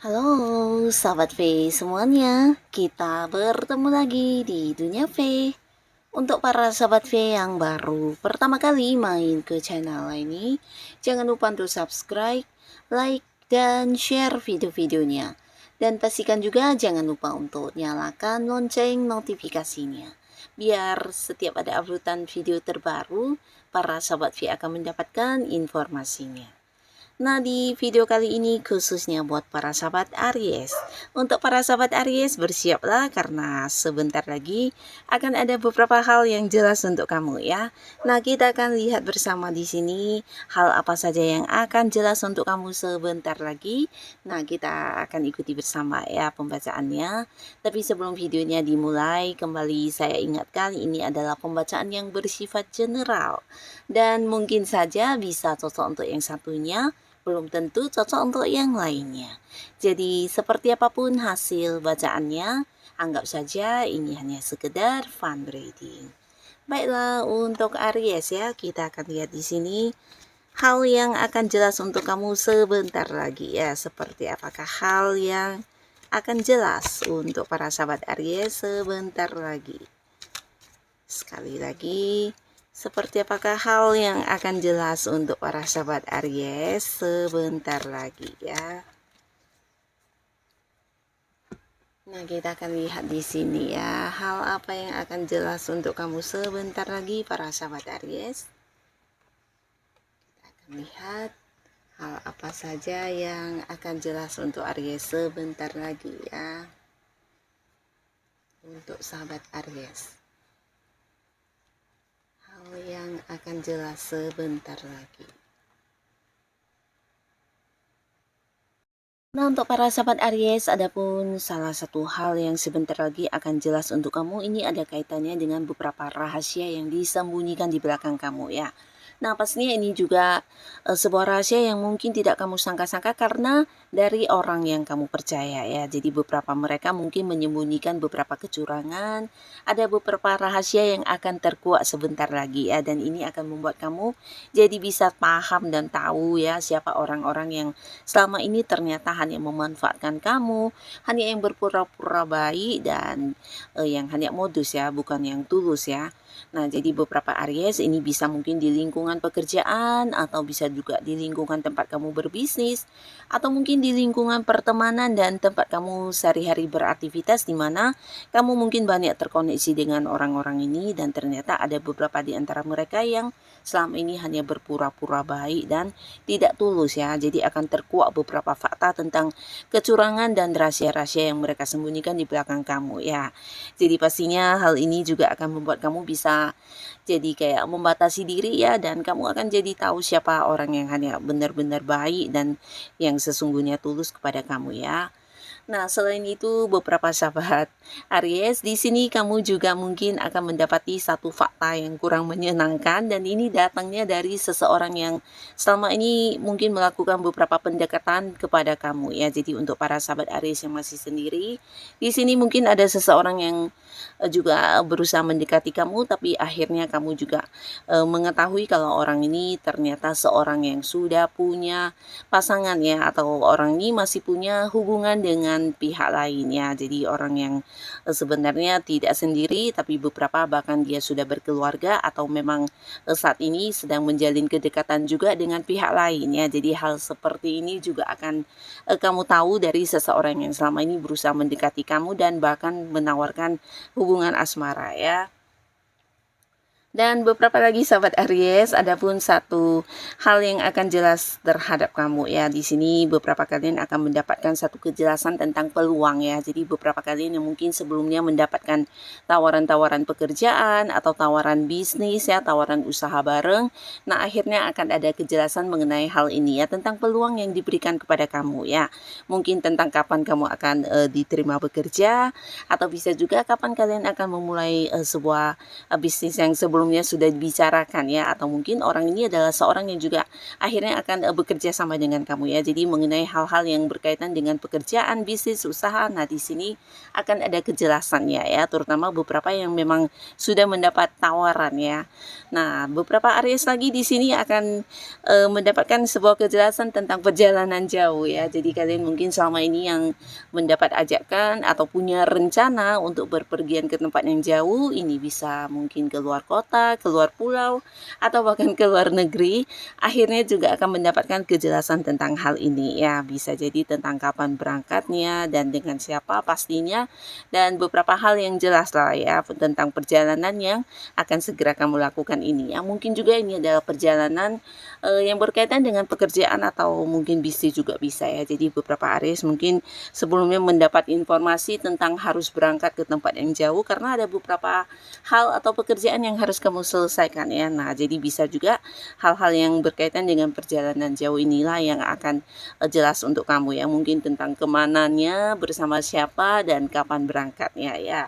Halo, sahabat V semuanya. Kita bertemu lagi di Dunia V. Untuk para sahabat V yang baru pertama kali main ke channel ini, jangan lupa untuk subscribe, like, dan share video-videonya. Dan pastikan juga jangan lupa untuk nyalakan lonceng notifikasinya. Biar setiap ada uploadan video terbaru, para sahabat V akan mendapatkan informasinya. Nah, di video kali ini khususnya buat para sahabat Aries. Untuk para sahabat Aries, bersiaplah karena sebentar lagi akan ada beberapa hal yang jelas untuk kamu ya. Nah, kita akan lihat bersama di sini hal apa saja yang akan jelas untuk kamu sebentar lagi. Nah, kita akan ikuti bersama ya pembacaannya. Tapi sebelum videonya dimulai, kembali saya ingatkan ini adalah pembacaan yang bersifat general. Dan mungkin saja bisa cocok untuk yang satunya, belum tentu cocok untuk yang lainnya. Jadi seperti apapun hasil bacaannya, anggap saja ini hanya sekedar fun reading. Baiklah, untuk Aries ya, kita akan lihat di sini hal yang akan jelas untuk kamu sebentar lagi ya. Seperti apakah hal yang akan jelas untuk para sahabat Aries sebentar lagi. Sekali lagi, seperti apakah hal yang akan jelas untuk para sahabat Aries sebentar lagi ya. Nah, kita akan lihat di sini ya, hal apa yang akan jelas untuk kamu sebentar lagi para sahabat Aries. Kita akan lihat hal apa saja yang akan jelas untuk Aries sebentar lagi ya. Untuk sahabat Aries, yang akan jelas sebentar lagi. Nah, untuk para sahabat Aries, adapun salah satu hal yang sebentar lagi akan jelas untuk kamu, ini ada kaitannya dengan beberapa rahasia yang disembunyikan di belakang kamu ya. Nah, pastinya ini juga sebuah rahasia yang mungkin tidak kamu sangka-sangka karena dari orang yang kamu percaya ya. Jadi beberapa mereka mungkin menyembunyikan beberapa kecurangan, ada beberapa rahasia yang akan terkuak sebentar lagi ya, dan ini akan membuat kamu jadi bisa paham dan tahu ya siapa orang-orang yang selama ini ternyata hanya memanfaatkan kamu, hanya yang berpura-pura baik dan yang hanya modus ya, bukan yang tulus ya. Nah, jadi beberapa Aries ini bisa mungkin di lingkungan pekerjaan atau bisa juga di lingkungan tempat kamu berbisnis atau mungkin di lingkungan pertemanan dan tempat kamu sehari-hari beraktivitas di mana kamu mungkin banyak terkoneksi dengan orang-orang ini dan ternyata ada beberapa di antara mereka yang selama ini hanya berpura-pura baik dan tidak tulus ya. Jadi akan terkuak beberapa fakta tentang kecurangan dan rahasia-rahasia yang mereka sembunyikan di belakang kamu ya. Jadi pastinya hal ini juga akan membuat kamu bisa jadi kayak membatasi diri ya, dan kamu akan jadi tahu siapa orang yang hanya benar-benar baik dan yang sesungguhnya tulus kepada kamu ya. Nah, selain itu beberapa sahabat Aries, di sini kamu juga mungkin akan mendapati satu fakta yang kurang menyenangkan dan ini datangnya dari seseorang yang selama ini mungkin melakukan beberapa pendekatan kepada kamu ya. Jadi untuk para sahabat Aries yang masih sendiri, di sini mungkin ada seseorang yang juga berusaha mendekati kamu tapi akhirnya kamu juga mengetahui kalau orang ini ternyata seorang yang sudah punya pasangan ya, atau orang ini masih punya hubungan dengan pihak lainnya. Jadi orang yang sebenarnya tidak sendiri tapi beberapa bahkan dia sudah berkeluarga atau memang saat ini sedang menjalin kedekatan juga dengan pihak lainnya. Jadi hal seperti ini juga akan kamu tahu dari seseorang yang selama ini berusaha mendekati kamu dan bahkan menawarkan hubungan asmara ya. Dan beberapa lagi sahabat Aries, ada pun satu hal yang akan jelas terhadap kamu ya. Di sini beberapa kalian akan mendapatkan satu kejelasan tentang peluang ya. Jadi beberapa kalian yang mungkin sebelumnya mendapatkan tawaran-tawaran pekerjaan atau tawaran bisnis ya, tawaran usaha bareng. Nah, akhirnya akan ada kejelasan mengenai hal ini ya, tentang peluang yang diberikan kepada kamu ya. Mungkin tentang kapan kamu akan diterima bekerja, atau bisa juga kapan kalian akan memulai sebuah bisnis yang sebelumnya sudah dibicarakan ya, atau mungkin orang ini adalah seorang yang juga akhirnya akan bekerja sama dengan kamu ya. Jadi mengenai hal-hal yang berkaitan dengan pekerjaan, bisnis, usaha, nah di sini akan ada kejelasannya ya, terutama beberapa yang memang sudah mendapat tawaran ya. Nah, beberapa Aries lagi di sini akan mendapatkan sebuah kejelasan tentang perjalanan jauh ya. Jadi kalian mungkin selama ini yang mendapat ajakan atau punya rencana untuk berpergian ke tempat yang jauh, ini bisa mungkin ke luar kota, ke luar pulau, atau bahkan ke luar negeri, akhirnya juga akan mendapatkan kejelasan tentang hal ini ya. Bisa jadi tentang kapan berangkatnya dan dengan siapa pastinya, dan beberapa hal yang jelas lah ya tentang perjalanan yang akan segera kamu lakukan ini ya. Mungkin juga ini adalah perjalanan yang berkaitan dengan pekerjaan atau mungkin bisnis juga bisa ya. Jadi beberapa Aries mungkin sebelumnya mendapat informasi tentang harus berangkat ke tempat yang jauh karena ada beberapa hal atau pekerjaan yang harus kamu selesaikan ya. Nah, jadi bisa juga hal-hal yang berkaitan dengan perjalanan jauh inilah yang akan jelas untuk kamu ya. Mungkin tentang kemananya, bersama siapa, dan kapan berangkatnya ya.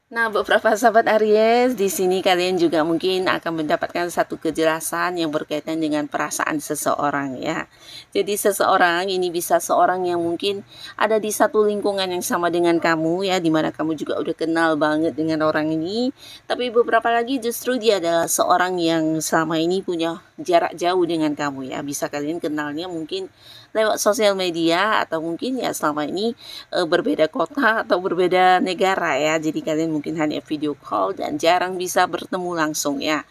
Nah, beberapa sahabat Aries, di sini kalian juga mungkin akan mendapatkan satu kejelasan yang berkaitan dengan perasaan seseorang ya. Jadi seseorang ini bisa seorang yang mungkin ada di satu lingkungan yang sama dengan kamu ya, dimana kamu juga udah kenal banget dengan orang ini. Tapi beberapa lagi justru dia adalah seorang yang selama ini punya jarak jauh dengan kamu ya. Bisa kalian kenalnya mungkin lewat sosial media, atau mungkin ya selama ini berbeda kota atau berbeda negara ya. Jadi kalian mungkin hanya video call dan jarang bisa bertemu langsung ya.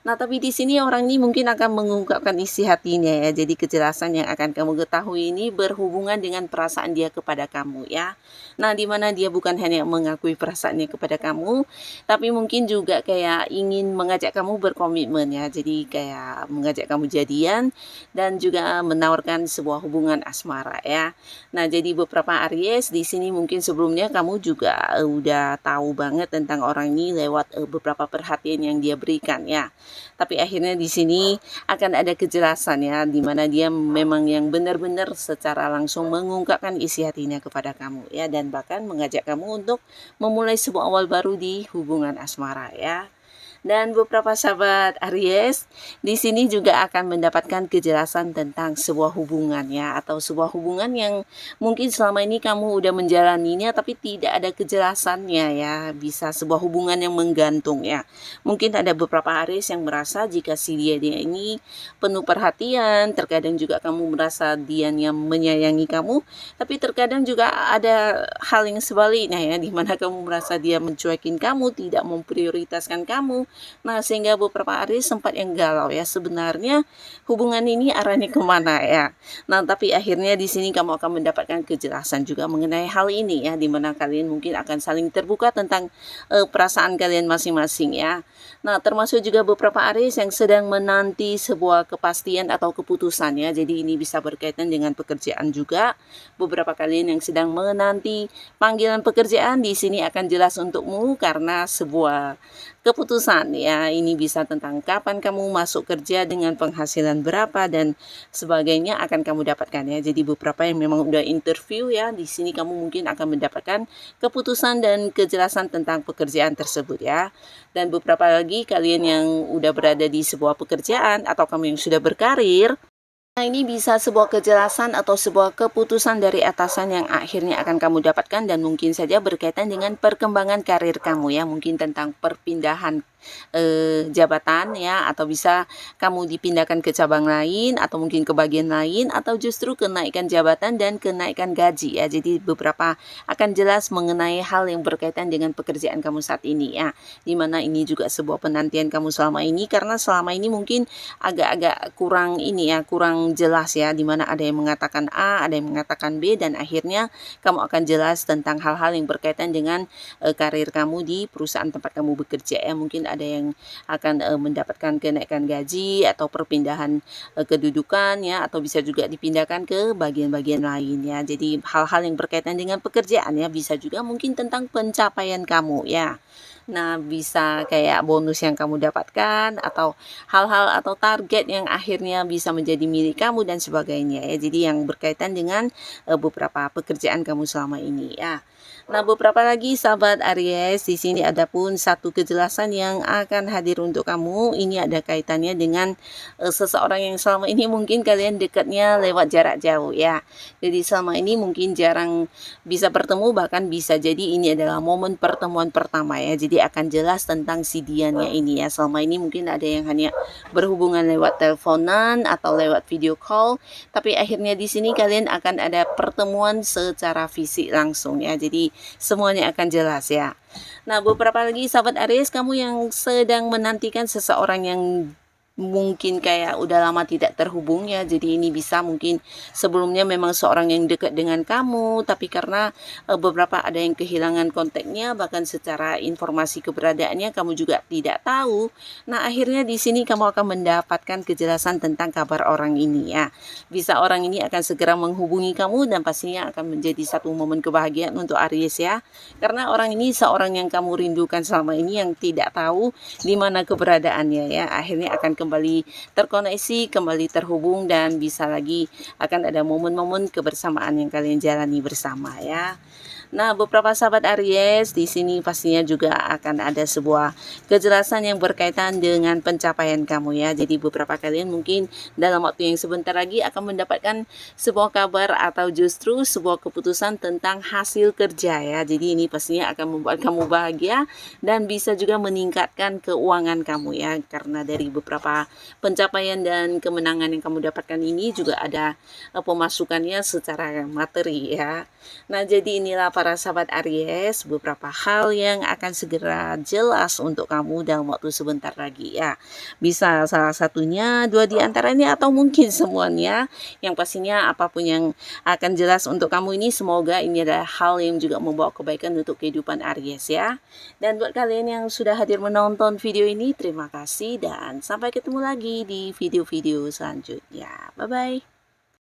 Nah, tapi di sini orang ini mungkin akan mengungkapkan isi hatinya ya. Jadi kejelasan yang akan kamu ketahui ini berhubungan dengan perasaan dia kepada kamu ya. Nah, di mana dia bukan hanya mengakui perasaannya kepada kamu, tapi mungkin juga kayak ingin mengajak kamu berkomitmen ya. Jadi kayak mengajak kamu jadian dan juga menawarkan sebuah hubungan asmara ya. Nah, jadi beberapa Aries di sini mungkin sebelumnya kamu juga udah tahu banget tentang orang ini lewat beberapa perhatian yang dia berikan ya. Tapi akhirnya di sini akan ada kejelasan ya, di mana dia memang yang benar-benar secara langsung mengungkapkan isi hatinya kepada kamu ya, dan bahkan mengajak kamu untuk memulai sebuah awal baru di hubungan asmara ya. Dan beberapa sahabat Aries di sini juga akan mendapatkan kejelasan tentang sebuah hubungan ya, atau sebuah hubungan yang mungkin selama ini kamu udah menjalaninya tapi tidak ada kejelasannya ya. Bisa sebuah hubungan yang menggantung ya. Mungkin ada beberapa Aries yang merasa jika si dia ini penuh perhatian, terkadang juga kamu merasa dia yang menyayangi kamu, tapi terkadang juga ada hal yang sebaliknya ya, di mana kamu merasa dia mencuekin kamu, tidak memprioritaskan kamu. Nah, sehingga beberapa hari sempat yang galau ya, sebenarnya hubungan ini arahnya kemana ya. Nah, tapi akhirnya di sini kamu akan mendapatkan kejelasan juga mengenai hal ini ya, di mana kalian mungkin akan saling terbuka tentang perasaan kalian masing-masing ya. Nah, termasuk juga beberapa Aries yang sedang menanti sebuah kepastian atau keputusan ya. Jadi ini bisa berkaitan dengan pekerjaan juga. Beberapa kalian yang sedang menanti panggilan pekerjaan di sini akan jelas untukmu karena sebuah keputusan ya. Ini bisa tentang kapan kamu masuk kerja, dengan penghasilan berapa dan sebagainya akan kamu dapatkan ya. Jadi beberapa yang memang udah interview ya, di sini kamu mungkin akan mendapatkan keputusan dan kejelasan tentang pekerjaan tersebut ya. Dan beberapa lagi kalian yang udah berada di sebuah pekerjaan atau kamu yang sudah berkarir, nah, ini bisa sebuah kejelasan atau sebuah keputusan dari atasan yang akhirnya akan kamu dapatkan, dan mungkin saja berkaitan dengan perkembangan karir kamu ya, mungkin tentang perpindahan jabatan ya, atau bisa kamu dipindahkan ke cabang lain atau mungkin ke bagian lain, atau justru kenaikan jabatan dan kenaikan gaji ya. Jadi beberapa akan jelas mengenai hal yang berkaitan dengan pekerjaan kamu saat ini ya, dimana ini juga sebuah penantian kamu selama ini, karena selama ini mungkin agak-agak kurang ini ya, kurang jelas ya, dimana ada yang mengatakan A, ada yang mengatakan B, dan akhirnya kamu akan jelas tentang hal-hal yang berkaitan dengan karir kamu di perusahaan tempat kamu bekerja ya. Mungkin ada yang akan mendapatkan kenaikan gaji atau perpindahan kedudukan ya, atau bisa juga dipindahkan ke bagian-bagian lain ya. Jadi hal-hal yang berkaitan dengan pekerjaan ya, bisa juga mungkin tentang pencapaian kamu ya. Nah, bisa kayak bonus yang kamu dapatkan atau hal-hal atau target yang akhirnya bisa menjadi milik kamu dan sebagainya ya. Jadi yang berkaitan dengan beberapa pekerjaan kamu selama ini ya. Nah, beberapa lagi sahabat Aries, di sini ada pun satu kejelasan yang akan hadir untuk kamu. Ini ada kaitannya dengan seseorang yang selama ini mungkin kalian dekatnya lewat jarak jauh ya. Jadi selama ini mungkin jarang bisa bertemu, bahkan bisa jadi ini adalah momen pertemuan pertama ya. Jadi akan jelas tentang si Dianya ini ya. Selama ini mungkin ada yang hanya berhubungan lewat teleponan atau lewat video call, tapi akhirnya di sini kalian akan ada pertemuan secara fisik langsung ya. Jadi semuanya akan jelas ya. Nah, beberapa lagi sahabat Aries, kamu yang sedang menantikan seseorang yang mungkin kayak udah lama tidak terhubung ya. Jadi ini bisa mungkin sebelumnya memang seorang yang dekat dengan kamu, tapi karena beberapa ada yang kehilangan kontaknya, bahkan secara informasi keberadaannya kamu juga tidak tahu. Nah, akhirnya di sini kamu akan mendapatkan kejelasan tentang kabar orang ini ya. Bisa orang ini akan segera menghubungi kamu dan pastinya akan menjadi satu momen kebahagiaan untuk Aries ya. Karena orang ini seorang yang kamu rindukan selama ini, yang tidak tahu di mana keberadaannya ya. Akhirnya akan kembali terkoneksi, kembali terhubung, dan bisa lagi akan ada momen-momen kebersamaan yang kalian jalani bersama ya. Nah, beberapa sahabat Aries, di sini pastinya juga akan ada sebuah kejelasan yang berkaitan dengan pencapaian kamu ya. Jadi beberapa kalian mungkin dalam waktu yang sebentar lagi akan mendapatkan sebuah kabar atau justru sebuah keputusan tentang hasil kerja ya. Jadi ini pastinya akan membuat kamu bahagia dan bisa juga meningkatkan keuangan kamu ya. Karena dari beberapa pencapaian dan kemenangan yang kamu dapatkan ini juga ada pemasukannya secara materi ya. Nah, jadi inilah para sahabat Aries, beberapa hal yang akan segera jelas untuk kamu dalam waktu sebentar lagi ya. Bisa salah satunya, dua di antaranya, atau mungkin semuanya. Yang pastinya apapun yang akan jelas untuk kamu ini, semoga ini adalah hal yang juga membawa kebaikan untuk kehidupan Aries ya. Dan buat kalian yang sudah hadir menonton video ini, terima kasih dan sampai ketemu lagi di video-video selanjutnya. Bye-bye.